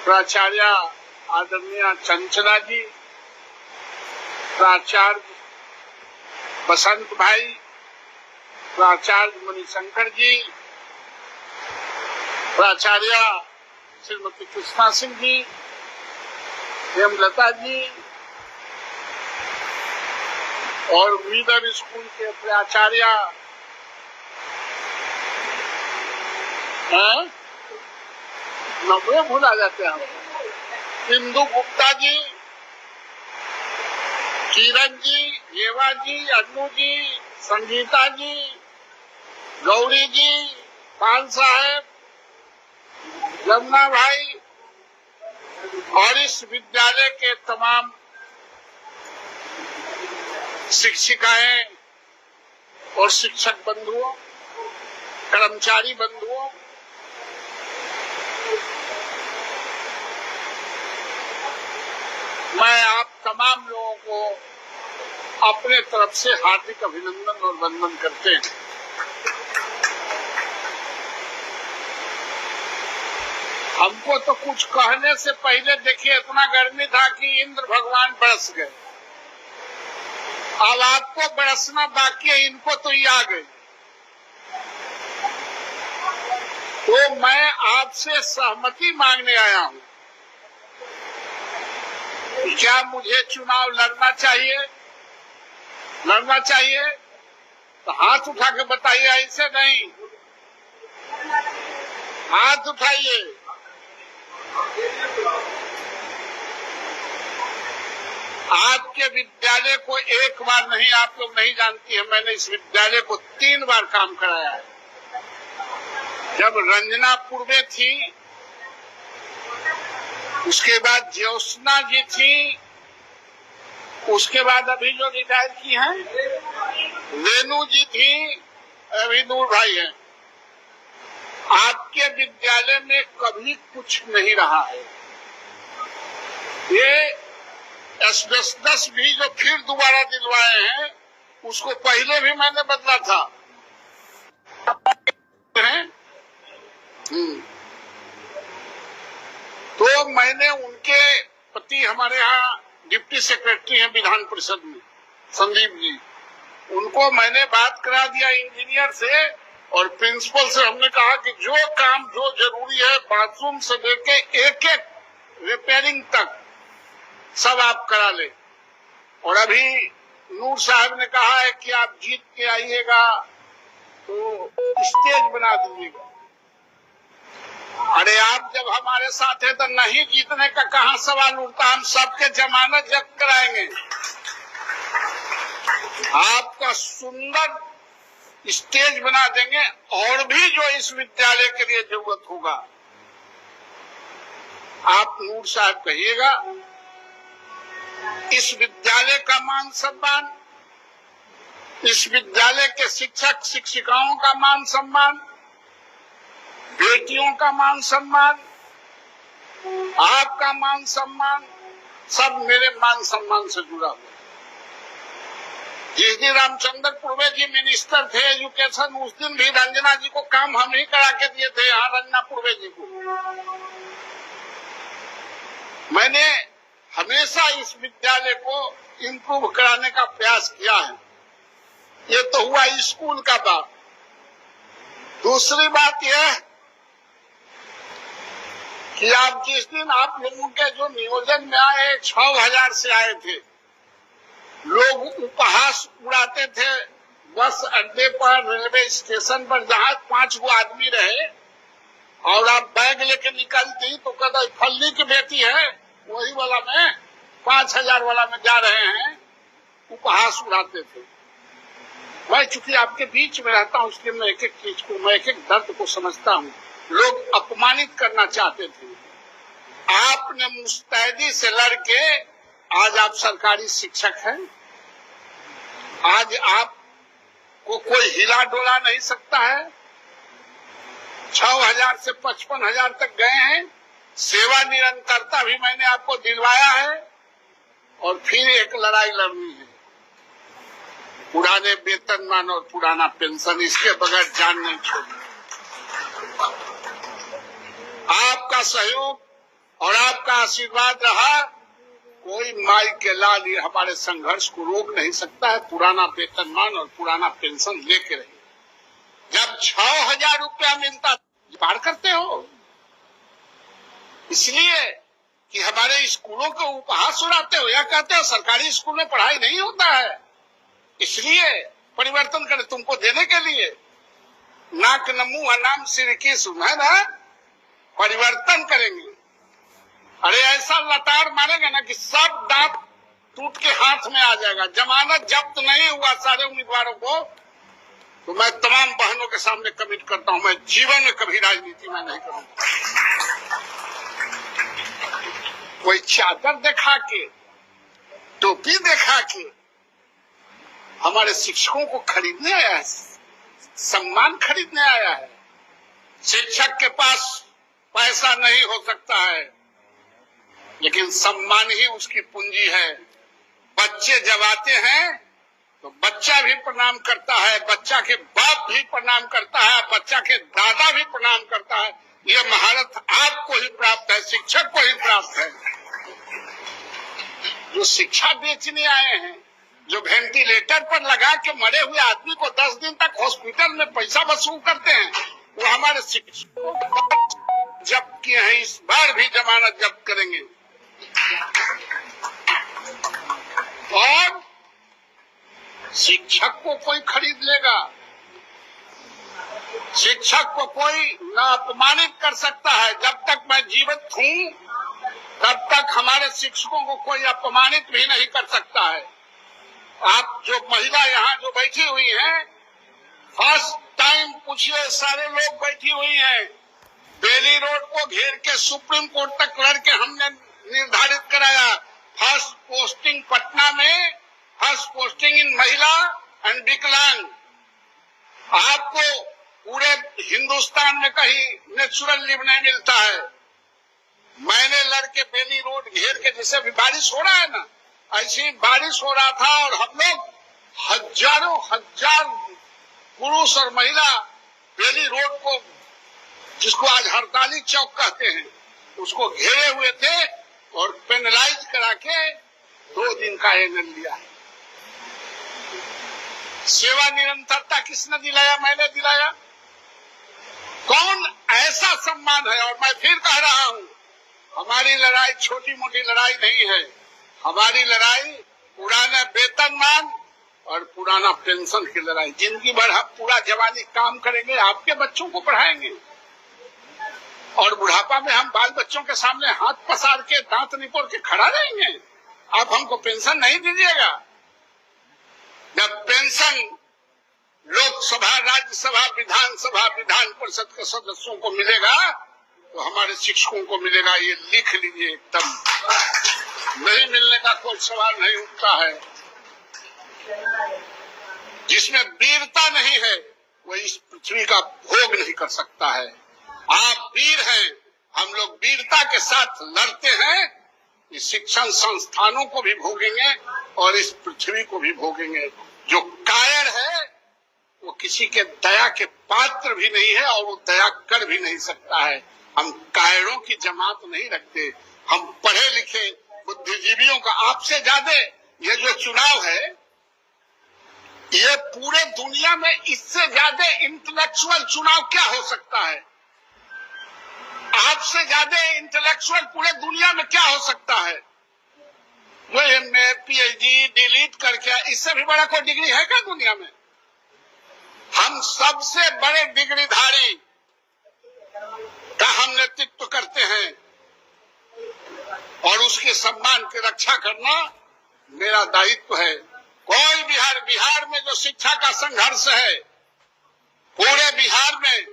प्राचार्य आदरणीय चंचला जी, प्राचार्य बसंत भाई, प्राचार्य मणिशंकर जी, प्राचार्य श्रीमती कृष्णा सिंह जी, हेमलता जी और वीदर स्कूल के प्राचार्य नंबर भूला जाते हैं, इंदु गुप्ता जी, किरण जी, येवा जी, अन्नू जी, संगीता जी, गौरी जी, पाल साहब, जमुना भाई और इस विद्यालय के तमाम शिक्षिकाएं और शिक्षक बंधुओं, कर्मचारी बंधुओं, मैं आप तमाम लोगों को अपने तरफ से हार्दिक अभिनंदन और वंदन करते हैं। हमको तो कुछ कहने से पहले देखिए इतना गर्मी था कि इंद्र भगवान बरस गए। अब आपको बरसना बाकी है, इनको तो ये आ गए। तो मैं आपसे सहमति मांगने आया हूं। क्या मुझे चुनाव लड़ना चाहिए? लड़ना चाहिए तो हाथ उठा के बताइए, ऐसे नहीं। हाथ उठाइए। आपके विद्यालय को एक बार नहीं, आप लोग नहीं जानती है, मैंने इस विद्यालय को 3 बार काम कराया है। जब रंजना पूर्वे थी, उसके बाद ज्योत्सना जी थी, उसके बाद अभी जो रिटायर की हैं रेनू जी थी, अभी नूर भाई हैं। आपके विद्यालय में कभी कुछ नहीं रहा है। ये एस्बेस्टस भी जो फिर दोबारा दिलवाए हैं, उसको पहले भी मैंने बदला था। तो मैंने उनके पति, हमारे यहाँ डिप्टी सेक्रेटरी हैं विधान परिषद में, संदीप जी, उनको मैंने बात करा दिया इंजीनियर से और प्रिंसिपल से। हमने कहा कि जो काम जो जरूरी है, बाथरूम से लेके एक एक रिपेयरिंग तक सब आप करा ले। और अभी नूर साहब ने कहा है कि आप जीत के आइएगा तो स्टेज बना दीजिएगा। अरे आप जब हमारे साथ है तो नहीं जीतने का कहां सवाल उठता? हम सबके जमानत जब्त कराएंगे। आपका सुंदर स्टेज बना देंगे और भी जो इस विद्यालय के लिए जरूरत होगा आप नूर साहब कहिएगा। इस विद्यालय का मान सम्मान, इस विद्यालय के शिक्षक शिक्षिकाओं का मान सम्मान, बेटियों का मान सम्मान, आपका मान सम्मान, सब मेरे मान सम्मान से जुड़ा हुआ। जिस दिन रामचंद्र पूर्वे जी मिनिस्टर थे एजुकेशन, उस दिन भी रंजना जी को काम हम ही करा के दिए थे। यहाँ रंजना पूर्वे जी को मैंने हमेशा इस विद्यालय को इम्प्रूव कराने का प्रयास किया है। ये तो हुआ स्कूल का बात। दूसरी बात यह कि आप जिस दिन आप लोगों के जो नियोजन में आए, 6000 से आए थे लोग, उपहास उड़ाते थे बस अड्डे पर, रेलवे स्टेशन पर, जहां 5 गो आदमी रहे और आप बैग लेके निकलती तो कहता फल्ली की बेटी है, वही वाला में 5000 वाला में जा रहे हैं, उपहास उड़ाते थे। मैं चूंकि आपके बीच में रहता हूं इसलिए मैं एक एक चीज को, मैं एक एक दर्द को समझता हूं। लोग अपमानित करना चाहते थे, आपने मुस्तैदी से लड़के आज आप सरकारी शिक्षक हैं। आज आपको कोई हिला डोला नहीं सकता है। 6000 से 55,000 तक गए हैं। सेवा निरंतरता भी मैंने आपको दिलवाया है और फिर एक लड़ाई लड़नी है, पुराने वेतनमान और पुराना पेंशन, इसके बगैर जान नहीं छोड़नी। आपका सहयोग और आपका आशीर्वाद रहा। कोई माई के लाल ये हमारे संघर्ष को रोक नहीं सकता है। पुराना वेतनमान और पुराना पेंशन लेके रहिए। जब 6,000 रुपया मिलता पार करते हो, इसलिए कि हमारे स्कूलों को उपहास उड़ाते हो या कहते हो सरकारी स्कूल में पढ़ाई नहीं होता है, इसलिए परिवर्तन करें तुमको देने के लिए। नाक नमू अनाम सिरकी सुना ना, परिवर्तन करेंगे। अरे ऐसा लताड़ मारेंगे ना कि सब दांत टूट के हाथ में आ जाएगा। जमानत जब्त नहीं हुआ सारे उम्मीदवारों को, तो मैं तमाम बहनों के सामने कमिट करता हूं, मैं जीवन में कभी राजनीति में नहीं करूंगा। कोई चादर दिखा के, टोपी दिखा के हमारे शिक्षकों को खरीदने आया है, सम्मान खरीदने आया है। शिक्षक के पास पैसा नहीं हो सकता है, लेकिन सम्मान ही उसकी पूंजी है। बच्चे जब आते हैं तो बच्चा भी प्रणाम करता है, बच्चा के बाप भी प्रणाम करता है, बच्चा के दादा भी प्रणाम करता है। ये महारत आपको ही प्राप्त है, शिक्षक को ही प्राप्त है। जो शिक्षा बेचने आए हैं, जो वेंटिलेटर पर लगा के मरे हुए आदमी को 10 दिन तक हॉस्पिटल में पैसा वसूल करते हैं, वो हमारे शिक्षकों को जब्त किए हैं। इस बार भी जमानत जब्त करेंगे। और शिक्षक को कोई खरीद लेगा, शिक्षक को कोई न अपमानित कर सकता है। जब तक मैं जीवित हूं तब तक हमारे शिक्षकों को कोई अपमानित भी नहीं कर सकता है। आप जो महिला यहाँ जो बैठी हुई हैं, फर्स्ट टाइम पूछिए, सारे लोग बैठी हुई हैं। बेली रोड को घेर के सुप्रीम कोर्ट तक लड़के हमने निर्धारित कराया। फर्स्ट पोस्टिंग पटना में, फर्स्ट पोस्टिंग इन महिला एंड विकलांग। आपको पूरे हिंदुस्तान में कहीं नेचुरल लिव नहीं मिलता है। मैंने लड़के बेली रोड घेर के, जैसे अभी बारिश हो रहा है ना, ऐसी बारिश हो रहा था और हम लोग हजारों हजार पुरुष और महिला बेली रोड को, जिसको आज हड़ताली चौक कहते हैं, उसको घेरे हुए थे और पेनलाइज करा के 2 दिन का एनएल लिया। सेवा निरंतरता किसने दिलाया? मैंने दिलाया। कौन ऐसा सम्मान है? और मैं फिर कह रहा हूं, हमारी लड़ाई छोटी मोटी लड़ाई नहीं है। हमारी लड़ाई पुराना वेतनमान और पुराना पेंशन की लड़ाई। जिंदगी भर हम पूरा जवानी काम करेंगे, आपके बच्चों को पढ़ाएंगे, और बुढ़ापा में हम बाल बच्चों के सामने हाथ पसार के दांत निपोड़ के खड़ा रहेंगे। आप हमको पेंशन नहीं दीजिएगा। जब पेंशन लोकसभा, राज्यसभा, विधानसभा, विधान परिषद के सदस्यों को मिलेगा तो हमारे शिक्षकों को मिलेगा। ये लिख लीजिए, एकदम नहीं मिलने का कोई सवाल नहीं उठता है। जिसमें वीरता नहीं है वो इस पृथ्वी का भोग नहीं कर सकता है। आप वीर हैं, हम लोग वीरता के साथ लड़ते हैं। इस शिक्षण संस्थानों को भी भोगेंगे और इस पृथ्वी को भी भोगेंगे। जो कायर है वो किसी के दया के पात्र भी नहीं है और वो दया कर भी नहीं सकता है। हम कायरों की जमात नहीं रखते। हम पढ़े लिखे बुद्धिजीवियों का, आपसे ज्यादा ये जो चुनाव है, ये पूरे दुनिया में इससे ज्यादा इंटेलेक्चुअल चुनाव क्या हो सकता है? आपसे ज्यादा इंटेलेक्चुअल पूरे दुनिया में क्या हो सकता है? वो एमए, पीएचडी डिलीट करके, इससे भी बड़ा कोई डिग्री है क्या दुनिया में? हम सबसे बड़े डिग्रीधारी का हम नेतृत्व करते हैं और उसके सम्मान की रक्षा करना मेरा दायित्व है। कोई बिहार में जो शिक्षा का संघर्ष है, पूरे बिहार में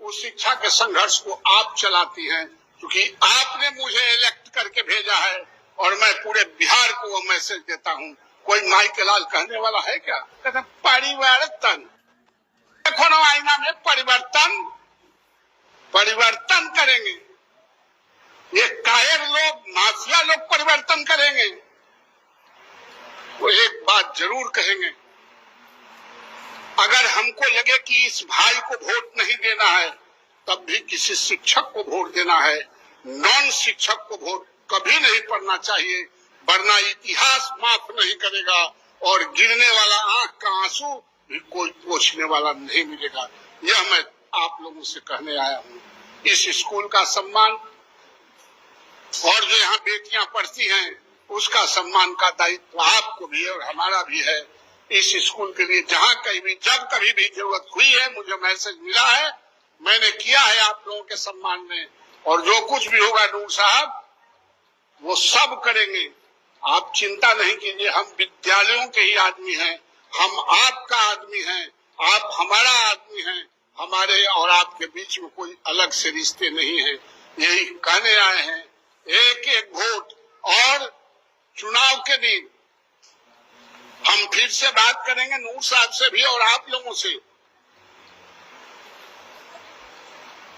उस शिक्षा के संघर्ष को आप चलाती हैं, क्योंकि आपने मुझे इलेक्ट करके भेजा है और मैं पूरे बिहार को वो मैसेज देता हूं। कोई माई के लाल कहने वाला है क्या? कहते परिवर्तन। देखो ना आईना में, परिवर्तन करेंगे। ये कायर लोग, माफिया लोग परिवर्तन करेंगे। वो एक बात जरूर कहेंगे, अगर हमको लगे कि इस भाई को वोट नहीं देना है, तब भी किसी शिक्षक को वोट देना है। नॉन शिक्षक को वोट कभी नहीं पड़ना चाहिए, वरना इतिहास माफ नहीं करेगा और गिरने वाला आंख का आंसू भी कोई पोंछने वाला नहीं मिलेगा। यह मैं आप लोगों से कहने आया हूँ। इस स्कूल का सम्मान और जो यहाँ बेटियां पढ़ती हैं उसका सम्मान का दायित्व आपको भी है और हमारा भी है। इस स्कूल के लिए जहाँ कहीं भी जब कभी भी जरूरत हुई है, मुझे मैसेज मिला है, मैंने किया है आप लोगों के सम्मान में, और जो कुछ भी होगा नूर साहब वो सब करेंगे। आप चिंता नहीं कीजिए, हम विद्यालयों के ही आदमी हैं, हम आपका आदमी हैं, आप हमारा आदमी हैं, हमारे और आपके बीच में कोई अलग से रिश्ते नहीं है। यही कहने आए हैं। एक एक वोट और चुनाव के दिन हम फिर से बात करेंगे नूर साहब से भी और आप लोगों से,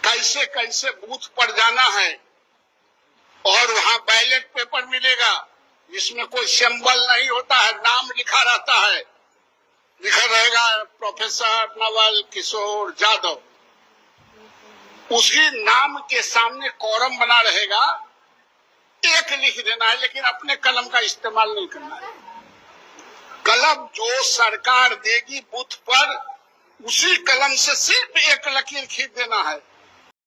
कैसे कैसे बूथ पर जाना है, और वहां बैलेट पेपर मिलेगा जिसमें कोई सिंबल नहीं होता है, नाम लिखा रहता है, लिखा रहेगा प्रोफेसर नवल किशोर यादव। उसी नाम के सामने कॉलम बना रहेगा, एक लिख देना है, लेकिन अपने कलम का इस्तेमाल नहीं करना है। कलम जो सरकार देगी बूथ पर, उसी कलम से सिर्फ एक लकीर खींच देना है।